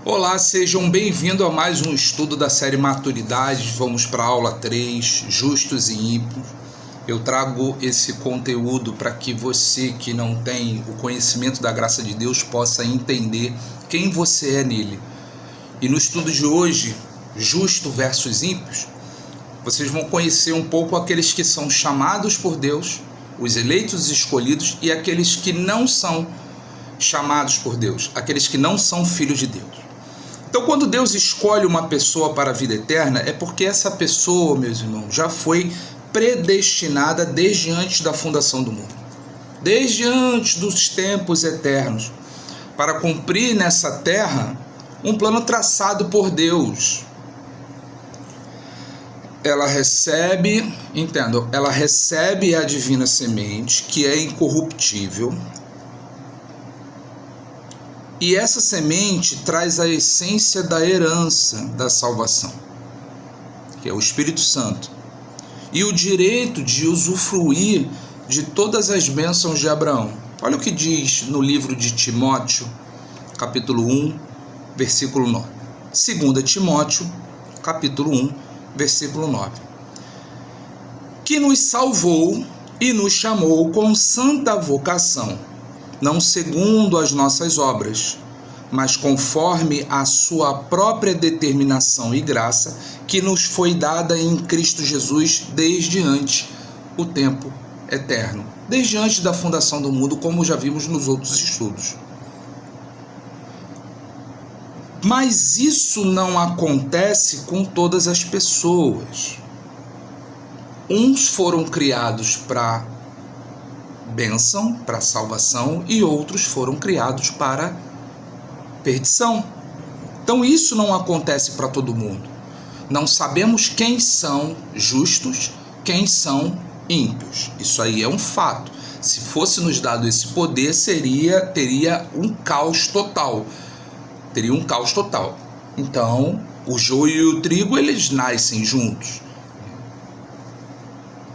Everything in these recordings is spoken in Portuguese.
Olá, sejam bem-vindos a mais um estudo da série Maturidade. Vamos para a aula 3, Justos e Ímpios. Eu trago esse conteúdo para que você que não tem o conhecimento da graça de Deus possa entender quem você é nele. E no estudo de hoje, Justo versus Ímpios, vocês vão conhecer um pouco aqueles que são chamados por Deus, os eleitos e escolhidos, e aqueles que não são chamados por Deus, aqueles que não são filhos de Deus. Então, quando Deus escolhe uma pessoa para a vida eterna, é porque essa pessoa, meus irmãos, já foi predestinada desde antes da fundação do mundo, desde antes dos tempos eternos, para cumprir nessa terra um plano traçado por Deus. Ela recebe a divina semente, que é incorruptível. E essa semente traz a essência da herança da salvação, que é o Espírito Santo, e o direito de usufruir de todas as bênçãos de Abraão. Olha o que diz no livro de Timóteo, capítulo 1, versículo 9. 2 Timóteo, capítulo 1, versículo 9. Que nos salvou e nos chamou com santa vocação, não segundo as nossas obras, mas conforme a sua própria determinação e graça, que nos foi dada em Cristo Jesus desde antes o tempo eterno, desde antes da fundação do mundo, como já vimos nos outros estudos. Mas isso não acontece com todas as pessoas. Uns foram criados para bênção, para salvação, e outros foram criados para perdição. Então isso não acontece para todo mundo. Não sabemos quem são justos, quem são ímpios. Isso aí é um fato. Se fosse nos dado esse poder, teria um caos total. Teria um caos total. Então, o joio e o trigo, eles nascem juntos.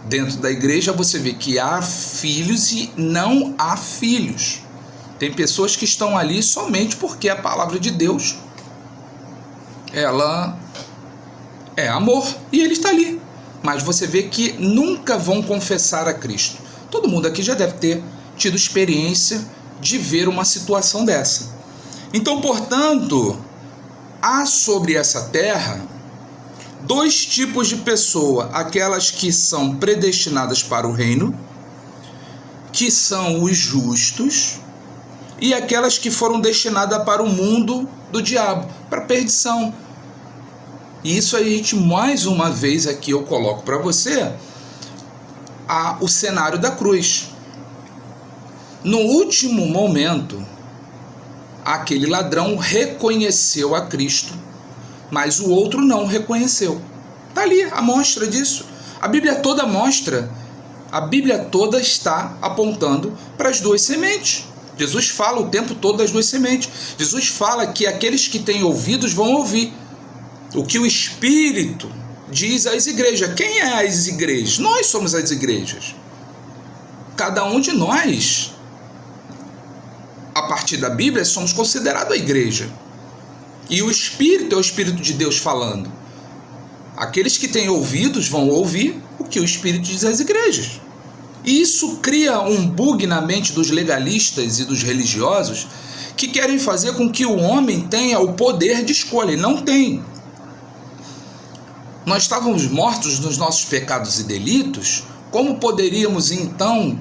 Dentro da igreja você vê que há filhos e não há filhos. Tem pessoas que estão ali somente porque a palavra de Deus, ela é amor, e ele está ali. Mas você vê que nunca vão confessar a Cristo. Todo mundo aqui já deve ter tido experiência de ver uma situação dessa. Então, portanto, há sobre essa terra dois tipos de pessoa: aquelas que são predestinadas para o reino, que são os justos, e aquelas que foram destinadas para o mundo do diabo, para a perdição. E isso aí, gente, mais uma vez aqui eu coloco para você o cenário da cruz. No último momento, aquele ladrão reconheceu a Cristo, mas o outro não reconheceu. Está ali a mostra disso. A Bíblia toda mostra, a Bíblia toda está apontando para as duas sementes. Jesus fala o tempo todo das duas sementes. Jesus fala que aqueles que têm ouvidos vão ouvir o que o Espírito diz às igrejas. Quem é as igrejas? Nós somos as igrejas. Cada um de nós, a partir da Bíblia, somos considerados a igreja. E o Espírito é o Espírito de Deus falando. Aqueles que têm ouvidos vão ouvir o que o Espírito diz às igrejas. E isso cria um bug na mente dos legalistas e dos religiosos que querem fazer com que o homem tenha o poder de escolha. E não tem. Nós estávamos mortos nos nossos pecados e delitos. Como poderíamos então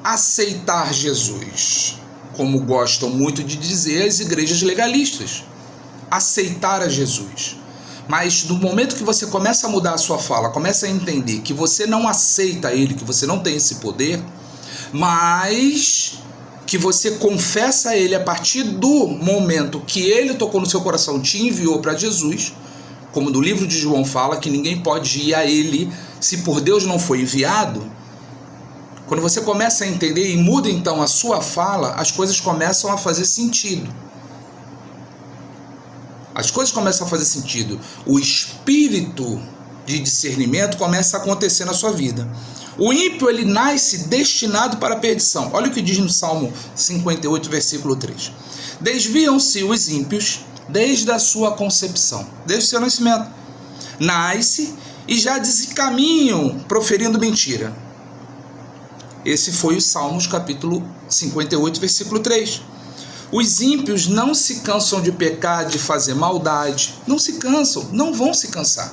aceitar Jesus? Como gostam muito de dizer as igrejas legalistas. Aceitar a Jesus. Mas no momento que você começa a mudar a sua fala, começa a entender que você não aceita ele, que você não tem esse poder, mas que você confessa a ele a partir do momento que ele tocou no seu coração, te enviou para Jesus, como no livro de João fala, que ninguém pode ir a ele se por Deus não foi enviado. Quando você começa a entender e muda então a sua fala, as coisas começam a fazer sentido. As coisas começam a fazer sentido. O espírito de discernimento começa a acontecer na sua vida. O ímpio, ele nasce destinado para a perdição. Olha o que diz no Salmo 58, versículo 3. Desviam-se os ímpios desde a sua concepção, desde o seu nascimento. Nasce e já desencaminham proferindo mentira. Esse foi o Salmos capítulo 58, versículo 3. Os ímpios não se cansam de pecar, de fazer maldade. Não se cansam, não vão se cansar.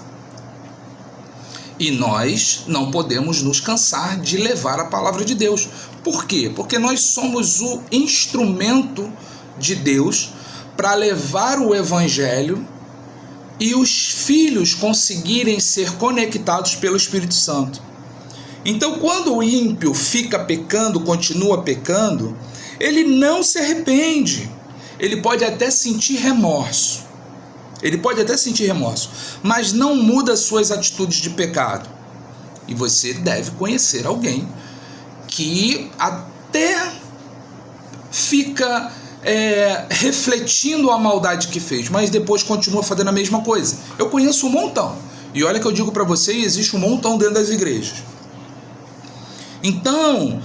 E nós não podemos nos cansar de levar a palavra de Deus. Por quê? Porque nós somos o instrumento de Deus para levar o evangelho e os filhos conseguirem ser conectados pelo Espírito Santo. Então, quando o ímpio fica pecando, continua pecando, ele não se arrepende. Ele pode até sentir remorso. Mas não muda suas atitudes de pecado. E você deve conhecer alguém que até fica refletindo a maldade que fez, mas depois continua fazendo a mesma coisa. Eu conheço um montão. E olha que eu digo para você, existe um montão dentro das igrejas. Então,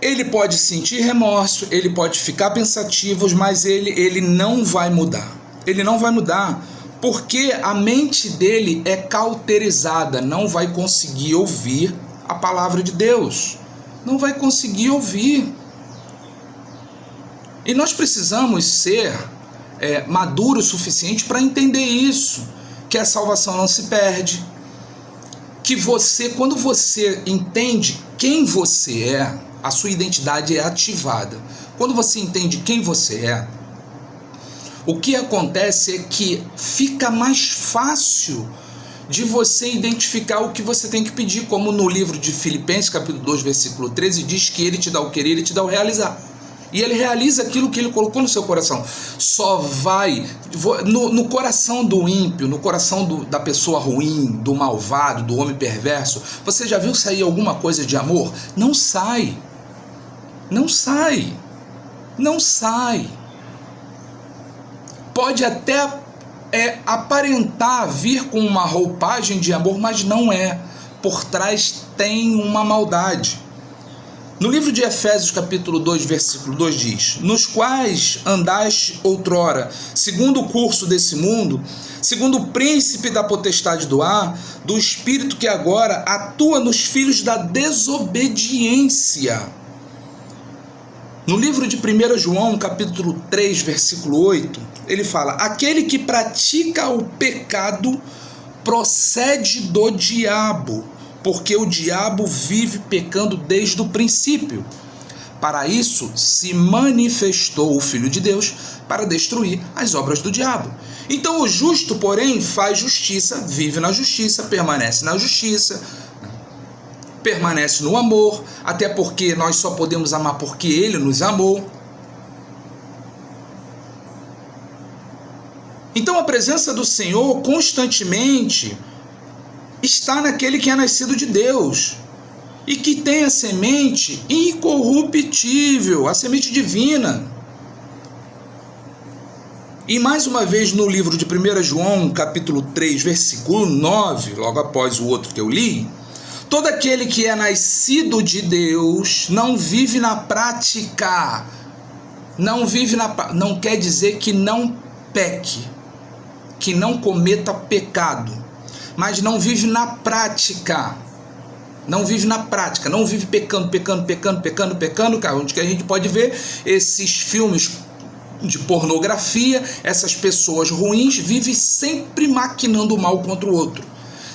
ele pode sentir remorso, ele pode ficar pensativo, mas ele não vai mudar. Ele não vai mudar porque a mente dele é cauterizada, não vai conseguir ouvir a palavra de Deus. Não vai conseguir ouvir. E nós precisamos ser maduros o suficiente para entender isso, que a salvação não se perde, que você, quando você entende quem você é, a sua identidade é ativada. Quando você entende quem você é, o que acontece é que fica mais fácil de você identificar o que você tem que pedir, como no livro de Filipenses, capítulo 2, versículo 13, diz que ele te dá o querer, ele te dá o realizar. E ele realiza aquilo que ele colocou no seu coração. Só vai no coração do ímpio, no coração da pessoa ruim, do malvado, do homem perverso. Você já viu sair alguma coisa de amor? Não sai. Não sai. Não sai. Pode até aparentar vir com uma roupagem de amor, mas não é. Por trás tem uma maldade. No livro de Efésios, capítulo 2, versículo 2 diz: nos quais andaste outrora, segundo o curso desse mundo, segundo o príncipe da potestade do ar, do espírito que agora atua nos filhos da desobediência. No livro de 1 João, capítulo 3, versículo 8, ele fala: aquele que pratica o pecado procede do diabo, porque o diabo vive pecando desde o princípio. Para isso se manifestou o Filho de Deus, para destruir as obras do diabo. Então o justo, porém, faz justiça, vive na justiça, permanece na justiça, permanece no amor, até porque nós só podemos amar porque ele nos amou. Então a presença do Senhor constantemente está naquele que é nascido de Deus e que tem a semente incorruptível, a semente divina. E mais uma vez no livro de 1 João, capítulo 3, versículo 9, logo após o outro que eu li, todo aquele que é nascido de Deus não vive na prática, não quer dizer que não peque, que não cometa pecado, mas não vive na prática. Não vive na prática, não vive pecando, cara, onde que a gente pode ver esses filmes de pornografia, essas pessoas ruins vivem sempre maquinando mal contra o outro,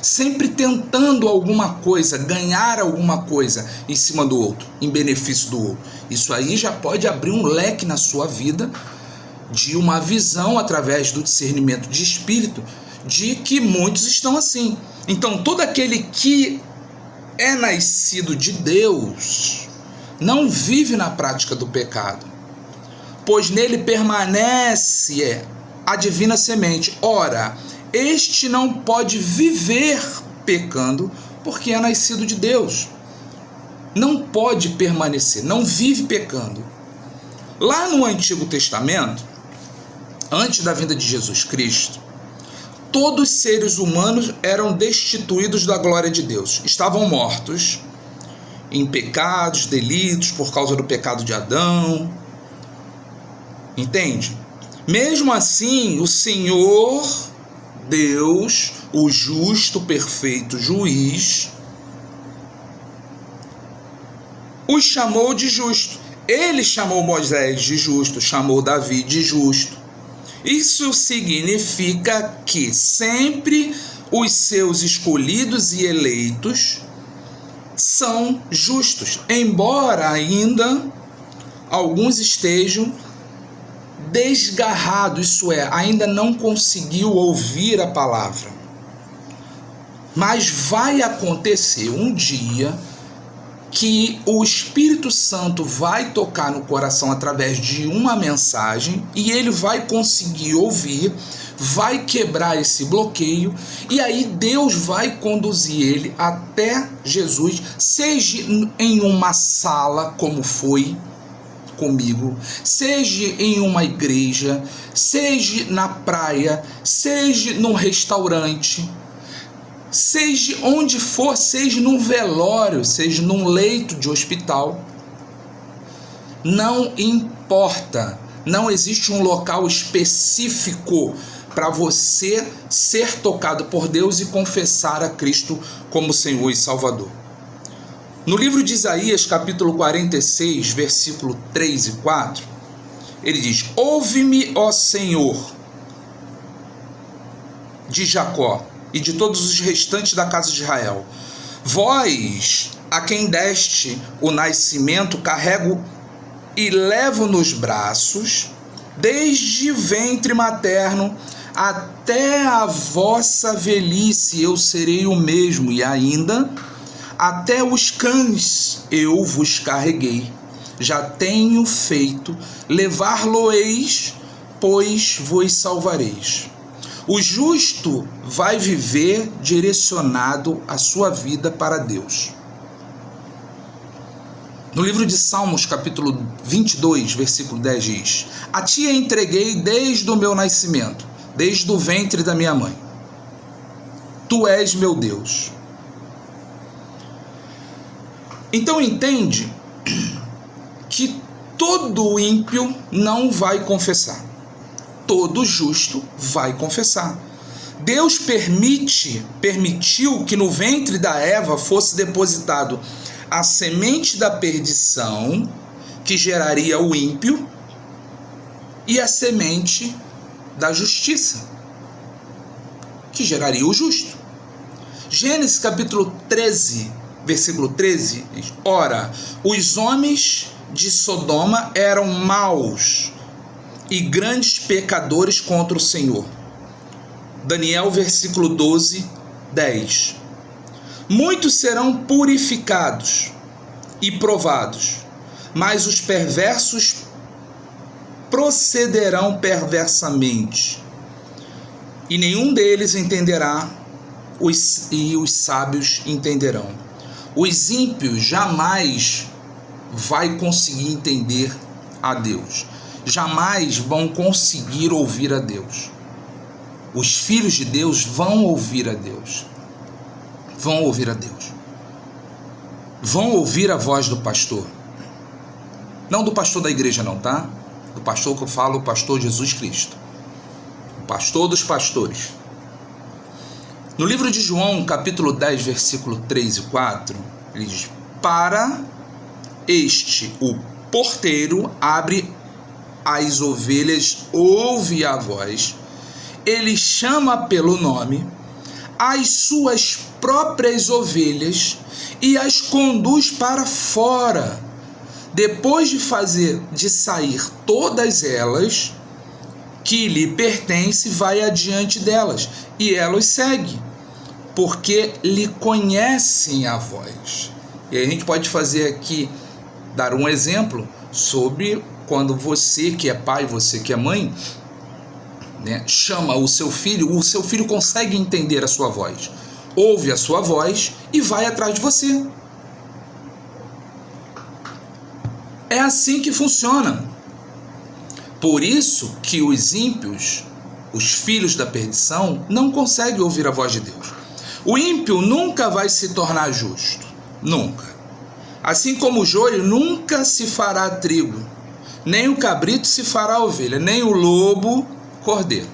sempre tentando alguma coisa, ganhar alguma coisa em cima do outro, em benefício do outro. Isso aí já pode abrir um leque na sua vida de uma visão através do discernimento de espírito de que muitos estão assim. Então todo aquele que é nascido de Deus não vive na prática do pecado, pois nele permanece a divina semente. Ora, este não pode viver pecando porque é nascido de Deus. Não pode permanecer, não vive pecando. Lá no Antigo Testamento, antes da vinda de Jesus Cristo, todos os seres humanos eram destituídos da glória de Deus. Estavam mortos em pecados, delitos, por causa do pecado de Adão. Entende? Mesmo assim, o Senhor Deus, o justo, perfeito juiz, os chamou de justo. Ele chamou Moisés de justo, chamou Davi de justo. Isso significa que sempre os seus escolhidos e eleitos são justos, embora ainda alguns estejam desgarrados, isso é, ainda não conseguiu ouvir a palavra. Mas vai acontecer um dia que o Espírito Santo vai tocar no coração através de uma mensagem e ele vai conseguir ouvir, vai quebrar esse bloqueio e aí Deus vai conduzir ele até Jesus, seja em uma sala como foi comigo, seja em uma igreja, seja na praia, seja num restaurante, seja onde for, seja num velório, seja num leito de hospital, não importa, não existe um local específico para você ser tocado por Deus e confessar a Cristo como Senhor e Salvador. No livro de Isaías, capítulo 46, versículo 3 e 4, ele diz: ouve-me, ó Senhor, de Jacó, e de todos os restantes da casa de Israel. Vós, a quem deste o nascimento, carrego e levo nos braços, desde ventre materno até a vossa velhice eu serei o mesmo, e ainda até os cães eu vos carreguei. Já tenho feito, levar-lo-eis, pois vos salvareis. O justo vai viver direcionado a sua vida para Deus. No livro de Salmos, capítulo 22, versículo 10 diz: a ti entreguei desde o meu nascimento, desde o ventre da minha mãe. Tu és meu Deus. Então entende que todo ímpio não vai confessar. Todo justo vai confessar. Deus permitiu que no ventre da Eva fosse depositado a semente da perdição, que geraria o ímpio, e a semente da justiça, que geraria o justo. Gênesis capítulo 13, versículo 13, diz: ora, os homens de Sodoma eram maus e grandes pecadores contra o Senhor. Daniel, versículo 12, 10. Muitos serão purificados e provados, mas os perversos procederão perversamente, e nenhum deles entenderá, e os sábios entenderão. Os ímpios jamais vai conseguir entender a Deus, jamais vão conseguir ouvir a Deus. Os filhos de Deus vão ouvir a Deus. Vão ouvir a Deus. Vão ouvir a voz do pastor. Não do pastor da igreja não, tá? Do pastor que eu falo, o pastor Jesus Cristo. O pastor dos pastores. No livro de João, capítulo 10, versículo 3 e 4, ele diz: para este, o porteiro abre as ovelhas, ouve a voz, ele chama pelo nome as suas próprias ovelhas e as conduz para fora. Depois de sair todas elas que lhe pertencem, vai adiante delas e elas seguem, porque lhe conhecem a voz. E aí a gente pode fazer aqui, dar um exemplo sobre quando você que é pai, você que é mãe, né, chama o seu filho consegue entender a sua voz, ouve a sua voz e vai atrás de você. É assim que funciona. Por isso que os ímpios, os filhos da perdição, não conseguem ouvir a voz de Deus. O ímpio nunca vai se tornar justo, nunca. Assim como o joio nunca se fará trigo, nem o cabrito se fará ovelha, nem o lobo cordeiro.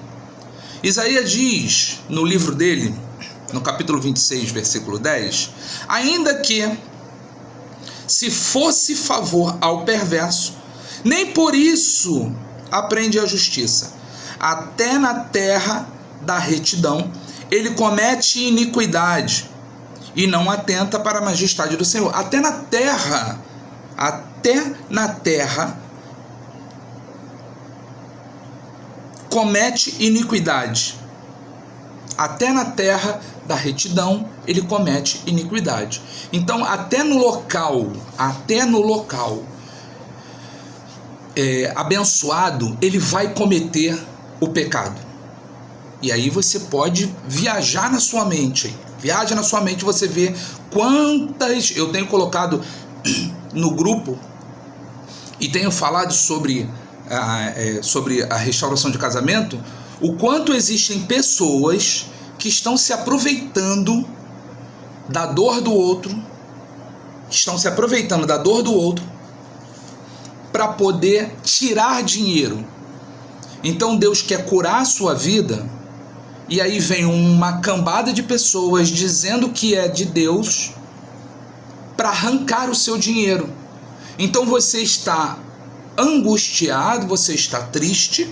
Isaías diz no livro dele, no capítulo 26, versículo 10, ainda que se fosse favor ao perverso, nem por isso aprende a justiça. Até na terra da retidão ele comete iniquidade e não atenta para a majestade do Senhor. Até na terra comete iniquidade. Até na terra da retidão ele comete iniquidade. Então, até no local abençoado, ele vai cometer o pecado. E aí você pode viajar na sua mente. Viaja na sua mente, você vê quantas... Eu tenho colocado no grupo e tenho falado sobre a restauração de casamento, o quanto existem pessoas que estão se aproveitando da dor do outro, para poder tirar dinheiro. Então Deus quer curar a sua vida, e aí vem uma cambada de pessoas dizendo que é de Deus para arrancar o seu dinheiro. Então você está angustiado, você está triste,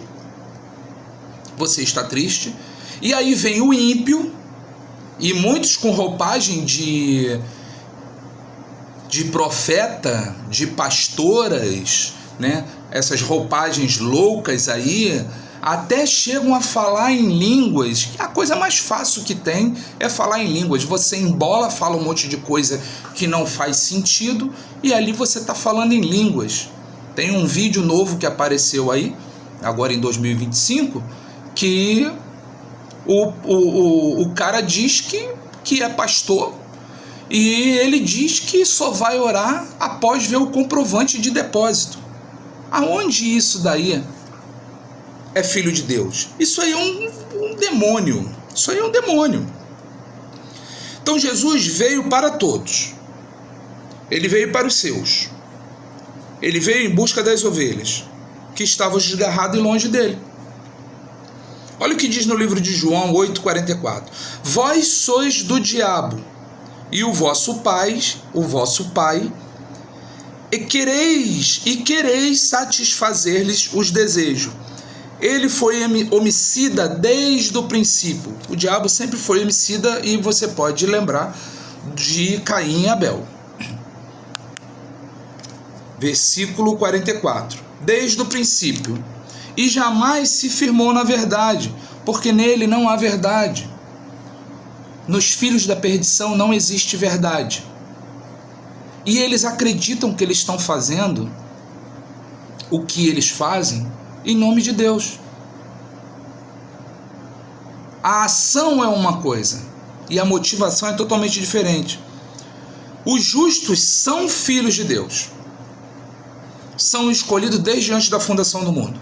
e aí vem o ímpio, e muitos com roupagem de profeta, de pastoras, né? Essas roupagens loucas aí, até chegam a falar em línguas. A coisa mais fácil que tem é falar em línguas. Você embola, fala um monte de coisa que não faz sentido, e ali você está falando em línguas. Tem um vídeo novo que apareceu aí, agora em 2025, que o cara diz que é pastor, e ele diz que só vai orar após ver o comprovante de depósito. Aonde isso daí é filho de Deus? Isso aí é um demônio. Isso aí é um demônio. Então Jesus veio para todos. Ele veio para os seus. Ele veio em busca das ovelhas que estavam desgarradas e longe dele. Olha o que diz no livro de João 8,44. Vós sois do diabo, e o vosso pai, e quereis satisfazer-lhes os desejos. Ele foi homicida desde o princípio. O diabo sempre foi homicida, e você pode lembrar de Caim e Abel. Versículo 44. Desde o princípio, e jamais se firmou na verdade, porque nele não há verdade. Nos filhos da perdição não existe verdade. E eles acreditam que eles estão fazendo o que eles fazem em nome de Deus. A ação é uma coisa e a motivação é totalmente diferente. Os justos são filhos de Deus. São escolhidos desde antes da fundação do mundo.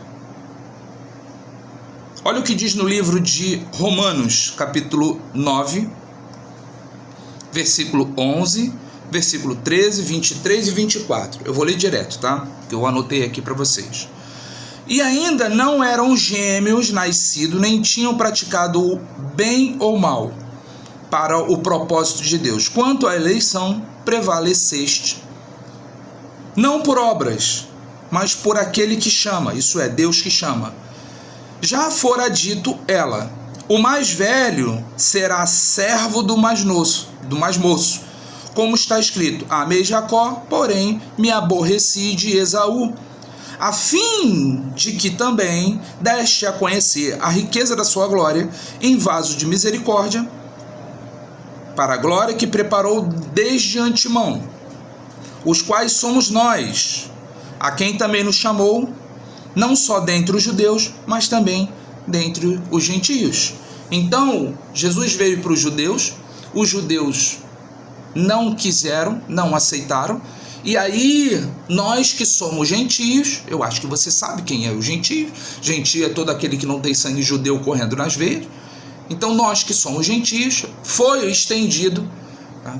Olha o que diz no livro de Romanos, capítulo 9, versículo 11, versículo 13, 23 e 24. Eu vou ler direto, tá? Que eu anotei aqui para vocês. E ainda não eram gêmeos nascidos, nem tinham praticado o bem ou mal para o propósito de Deus. Quanto à eleição, prevaleceste, não por obras, mas por aquele que chama, isso é, Deus que chama. Já fora dito ela, o mais velho será servo do mais moço, como está escrito, amei Jacó, porém me aborreci de Esaú, a fim de que também deste a conhecer a riqueza da sua glória em vaso de misericórdia, para a glória que preparou desde antemão, os quais somos nós, a quem também nos chamou, não só dentre os judeus, mas também dentre os gentios. Então, Jesus veio para os judeus não quiseram, não aceitaram, e aí nós que somos gentios, eu acho que você sabe quem é o gentio. Gentio é todo aquele que não tem sangue judeu correndo nas veias. Então nós que somos gentios, foi estendido, tá,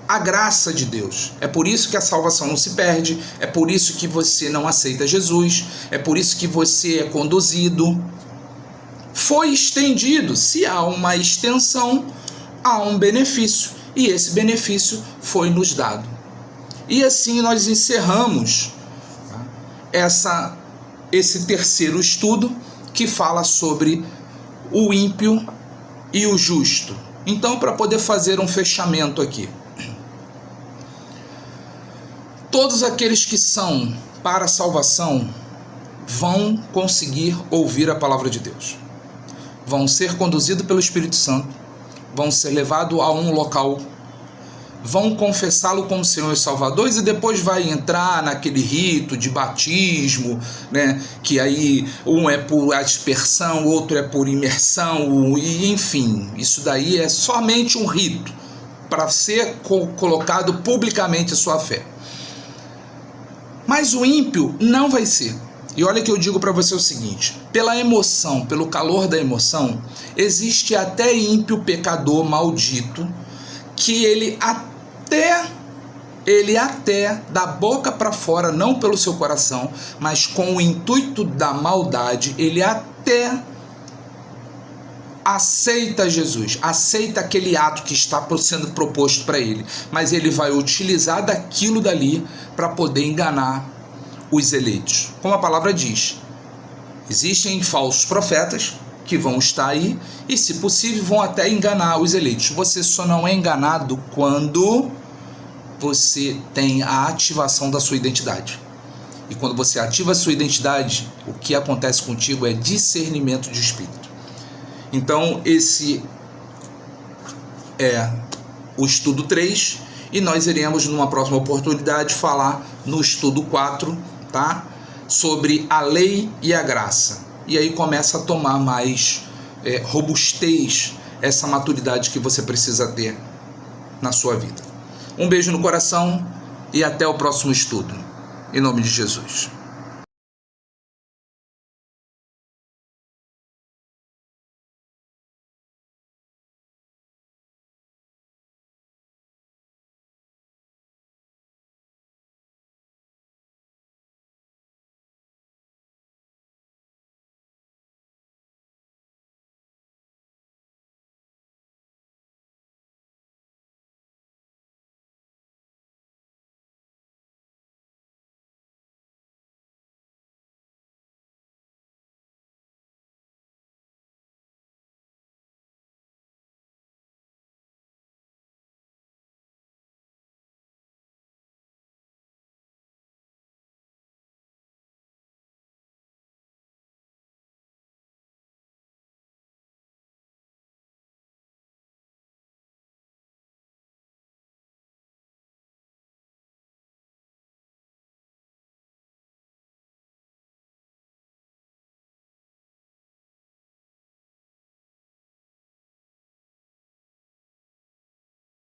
a graça de Deus. É por isso que a salvação não se perde, é por isso que você não aceita Jesus, é por isso que você é conduzido. Foi estendido. Se há uma extensão, há um benefício, e esse benefício foi nos dado. E assim nós encerramos esse terceiro estudo, que fala sobre o ímpio e o justo. Então, para poder fazer um fechamento aqui, todos aqueles que são para a salvação vão conseguir ouvir a palavra de Deus, vão ser conduzidos pelo Espírito Santo, vão ser levados a um local, vão confessá-lo como Senhor e Salvador, e depois vai entrar naquele rito de batismo, né? Que aí um é por aspersão, o outro é por imersão, e enfim, isso daí é somente um rito para ser colocado publicamente a sua fé. Mas o ímpio não vai ser. E olha que eu digo para você o seguinte: pela emoção, pelo calor da emoção, existe até ímpio pecador maldito, que ele até da boca para fora, não pelo seu coração, mas com o intuito da maldade, ele até aceita Jesus, aceita aquele ato que está sendo proposto para ele, mas ele vai utilizar daquilo dali para poder enganar os eleitos. Como a palavra diz, existem falsos profetas que vão estar aí e, se possível, vão até enganar os eleitos. Você só não é enganado quando você tem a ativação da sua identidade. E quando você ativa a sua identidade, o que acontece contigo é discernimento de espírito. Então, esse é o estudo 3, e nós iremos, numa próxima oportunidade, falar no estudo 4, tá? Sobre a lei e a graça. E aí começa a tomar mais robustez, essa maturidade que você precisa ter na sua vida. Um beijo no coração e até o próximo estudo. Em nome de Jesus.